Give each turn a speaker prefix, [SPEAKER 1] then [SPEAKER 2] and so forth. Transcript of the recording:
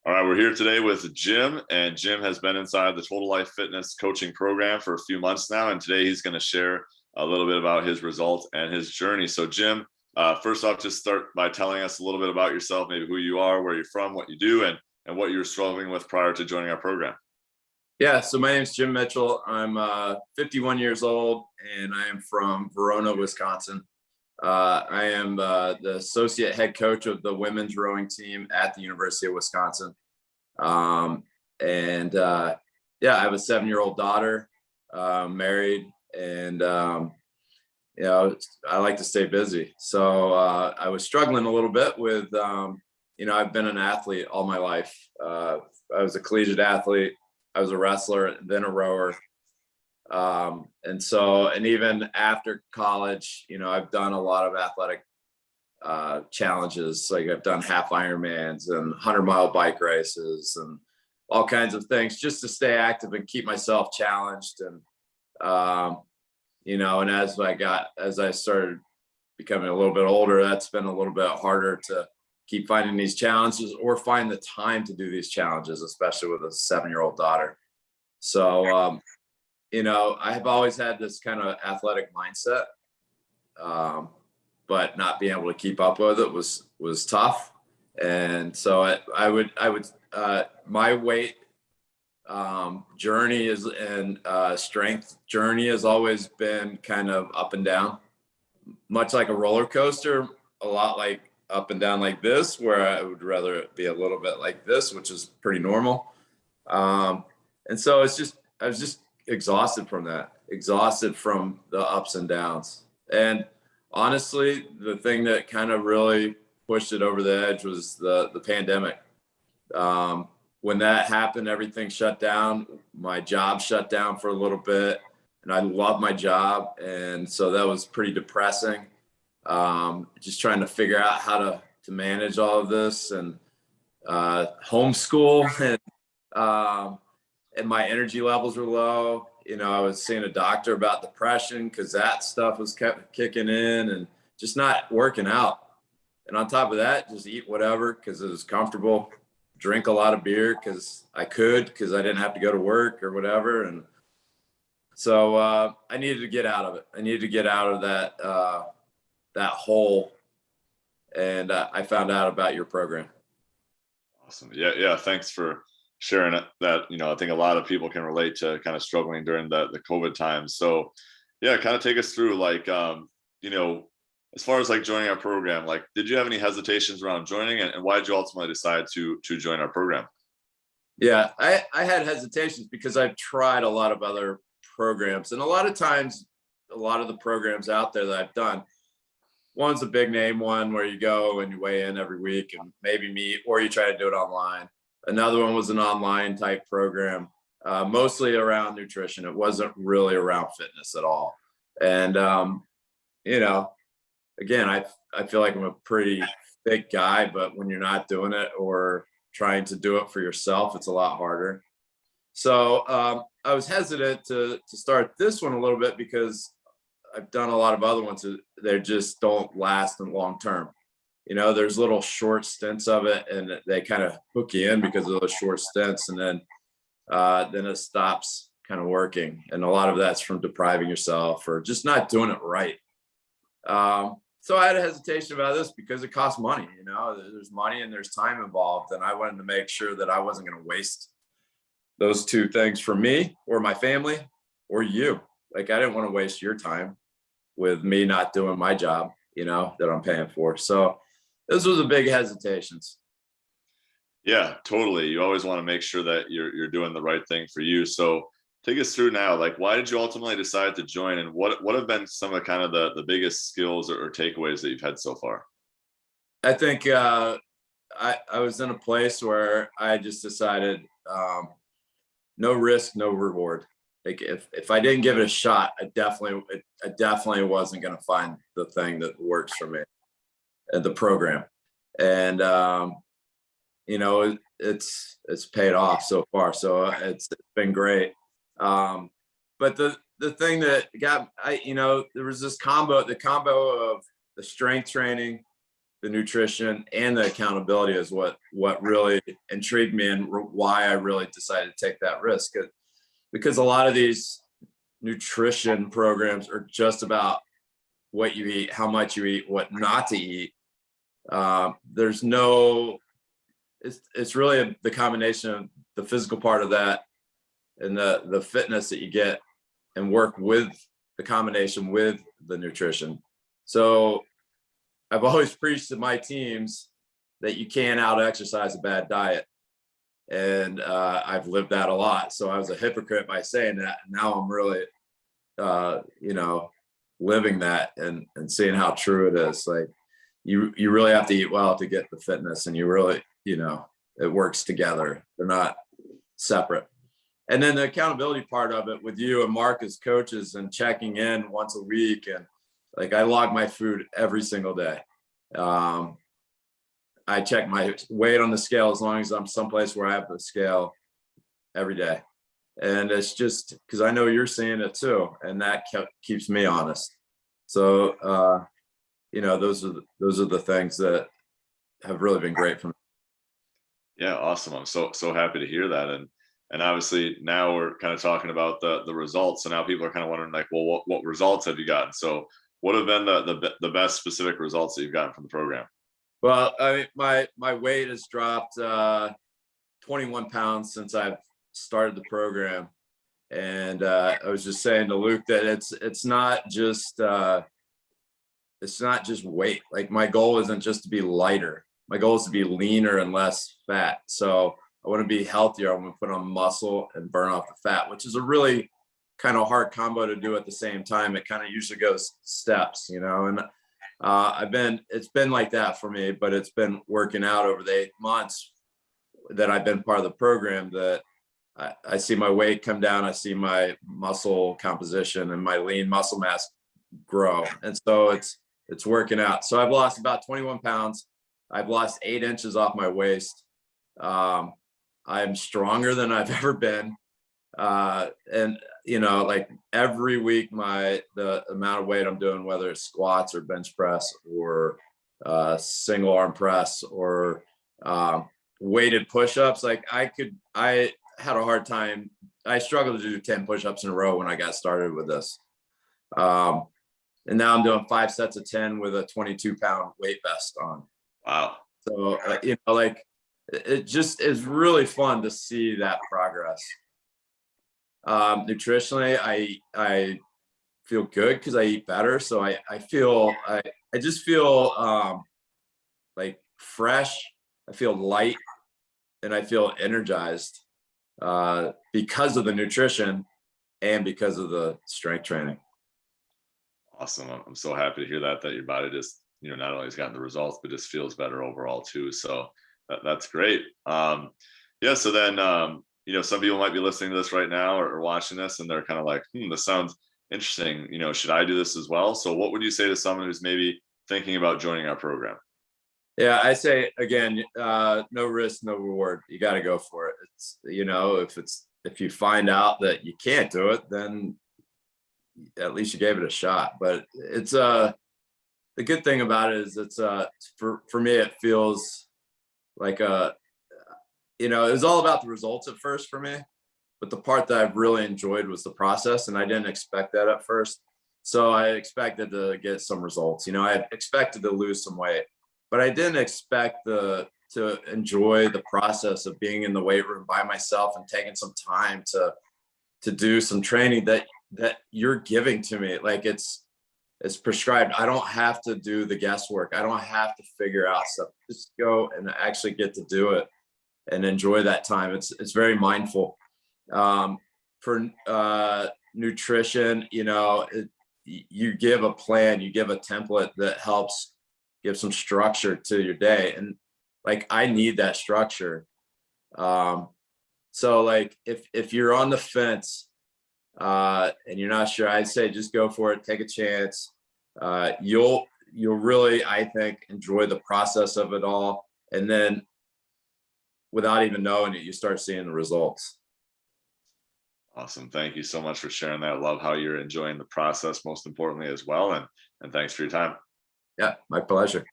[SPEAKER 1] All right, we're here today with Jim, and Jim has been inside the Total Life Fitness coaching program for a few months now, and today he's going to share a little bit about his results and his journey. So, Jim, first off, just start by telling us a little bit about yourself, maybe who you are, where you're from, what you do, and what you were struggling with prior to joining our program.
[SPEAKER 2] Yeah, so my name is Jim Mitchell. I'm 51 years old, and I am from Verona, Wisconsin. I am the associate head coach of the women's rowing team at the University of Wisconsin. Yeah, I have a 7-year-old daughter, married, and I like to stay busy. So I was struggling a little bit with, I've been an athlete all my life. I was a collegiate athlete. I was a wrestler, then a rower. And even after college, I've done a lot of athletic challenges. Like I've done half Ironmans and 100-mile bike races and all kinds of things just to stay active and keep myself challenged. And, and as I started becoming a little bit older, that's been a little bit harder to keep finding these challenges or find the time to do these challenges, especially with a 7-year-old daughter. So, I have always had this kind of athletic mindset, but not being able to keep up with it was tough. And so my weight journey and strength journey has always been kind of up and down, much like a roller coaster, a lot like up and down like this, where I would rather it be a little bit like this, which is pretty normal. And so I was just exhausted from the ups and downs. And honestly, the thing that kind of really pushed it over the edge was the pandemic. When that happened, everything shut down. My job shut down for a little bit, and I love my job. And so that was pretty depressing. Just trying to figure out how to manage all of this and homeschool and my energy levels were low. I was seeing a doctor about depression because that stuff was kept kicking in and just not working out. And on top of that, just eat whatever because it was comfortable, drink a lot of beer because I didn't have to go to work or whatever. And so I needed to get out of it. I needed to get out of that hole. And I found out about your program.
[SPEAKER 1] Awesome. Yeah. Thanks for sharing that. I think a lot of people can relate to kind of struggling during the COVID times. So yeah, kind of take us through as far as like joining our program, like, did you have any hesitations around joining, and why did you ultimately decide to join our program?
[SPEAKER 2] Yeah, I had hesitations because I've tried a lot of other programs, and a lot of times, a lot of the programs out there that I've done, one's a big name one where you go and you weigh in every week and maybe meet, or you try to do it online. Another one was an online type program, mostly around nutrition. It wasn't really around fitness at all. And, again, I feel like I'm a pretty fit guy, but when you're not doing it or trying to do it for yourself, it's a lot harder. So I was hesitant to start this one a little bit because I've done a lot of other ones that just don't last in long term. There's little short stints of it, and they kind of hook you in because of those short stints, and then it stops kind of working. And a lot of that's from depriving yourself or just not doing it right. So I had a hesitation about this because it costs money. There's money and there's time involved, and I wanted to make sure that I wasn't going to waste those two things for me or my family or you. Like, I didn't want to waste your time with me not doing my job, that I'm paying for. So this was a big hesitations.
[SPEAKER 1] Yeah, totally. You always want to make sure that you're doing the right thing for you. So take us through now, like, why did you ultimately decide to join, and what have been some of kind of the biggest skills or takeaways that you've had so far?
[SPEAKER 2] I think I was in a place where I just decided no risk, no reward. Like if I didn't give it a shot, I definitely wasn't going to find the thing that works for me at the program. And, it's paid off so far. So it's been great. But the thing that got, there was this the combo of the strength training, the nutrition and the accountability is what really intrigued me and why I really decided to take that risk. Because a lot of these nutrition programs are just about what you eat, how much you eat, what not to eat. There's no, it's really the combination of the physical part of that and the fitness that you get and work with the combination with the nutrition. So I've always preached to my teams that you can't out exercise a bad diet. And I've lived that a lot. So I was a hypocrite by saying that. Now I'm really, living that and seeing how true it is. Like you really have to eat well to get the fitness, and you really, it works together. They're not separate. And then the accountability part of it with you and Mark as coaches and checking in once a week. And like, I log my food every single day. I check my weight on the scale as long as I'm someplace where I have the scale every day. And it's just because I know you're seeing it too. And that keeps me honest. So, those are the things that have really been great for me.
[SPEAKER 1] Yeah, awesome. I'm so happy to hear that. And obviously now we're kind of talking about the results. So now people are kind of wondering, like, well, what results have you gotten? So what have been the best specific results that you've gotten from the program?
[SPEAKER 2] Well, I mean, my weight has dropped 21 pounds since I've started the program. And I was just saying to Luke that it's not just weight. Like, my goal isn't just to be lighter. My goal is to be leaner and less fat. So I want to be healthier. I want to put on muscle and burn off the fat, which is a really kind of hard combo to do at the same time. It kind of usually goes steps, and it's been like that for me, but it's been working out over the 8 months that I've been part of the program that I see my weight come down. I see my muscle composition and my lean muscle mass grow. And so it's working out. So I've lost about 21 pounds. I've lost 8 inches off my waist. I'm stronger than I've ever been. And like every week, the amount of weight I'm doing, whether it's squats or bench press or single arm press or weighted push-ups, like I had a hard time. I struggled to do 10 push-ups in a row when I got started with this. And now I'm doing 5 sets of 10 with a 22-pound weight vest on.
[SPEAKER 1] Wow.
[SPEAKER 2] So, like it just is really fun to see that progress. Nutritionally, I feel good because I eat better. So I just feel like fresh. I feel light and I feel energized because of the nutrition and because of the strength training.
[SPEAKER 1] Awesome. I'm so happy to hear that your body just, not only has gotten the results, but just feels better overall too. So that's great. Yeah. So then, some people might be listening to this right now or watching this and they're kind of like, this sounds interesting. Should I do this as well? So what would you say to someone who's maybe thinking about joining our program?
[SPEAKER 2] Yeah, I say again, no risk, no reward. You got to go for it. It's, if you find out that you can't do it, then at least you gave it a shot. But it's the good thing about it is it's for me, it feels like it was all about the results at first for me, but the part that I've really enjoyed was the process, and I didn't expect that at first. So I expected to get some results. I expected to lose some weight, but I didn't expect to enjoy the process of being in the weight room by myself and taking some time to do some training that you're giving to me. Like it's prescribed. I don't have to do the guesswork. I don't have to figure out stuff. Just go and actually get to do it and enjoy that time. It's very mindful. For nutrition, you give a plan, you give a template that helps give some structure to your day. And like, I need that structure. So like if you're on the fence and you're not sure, I'd say just go for it, take a chance. You'll really, I think, enjoy the process of it all. And then without even knowing it, you start seeing the results.
[SPEAKER 1] Awesome. Thank you so much for sharing that. Love how you're enjoying the process, most importantly, as well. And thanks for your time.
[SPEAKER 2] Yeah, my pleasure.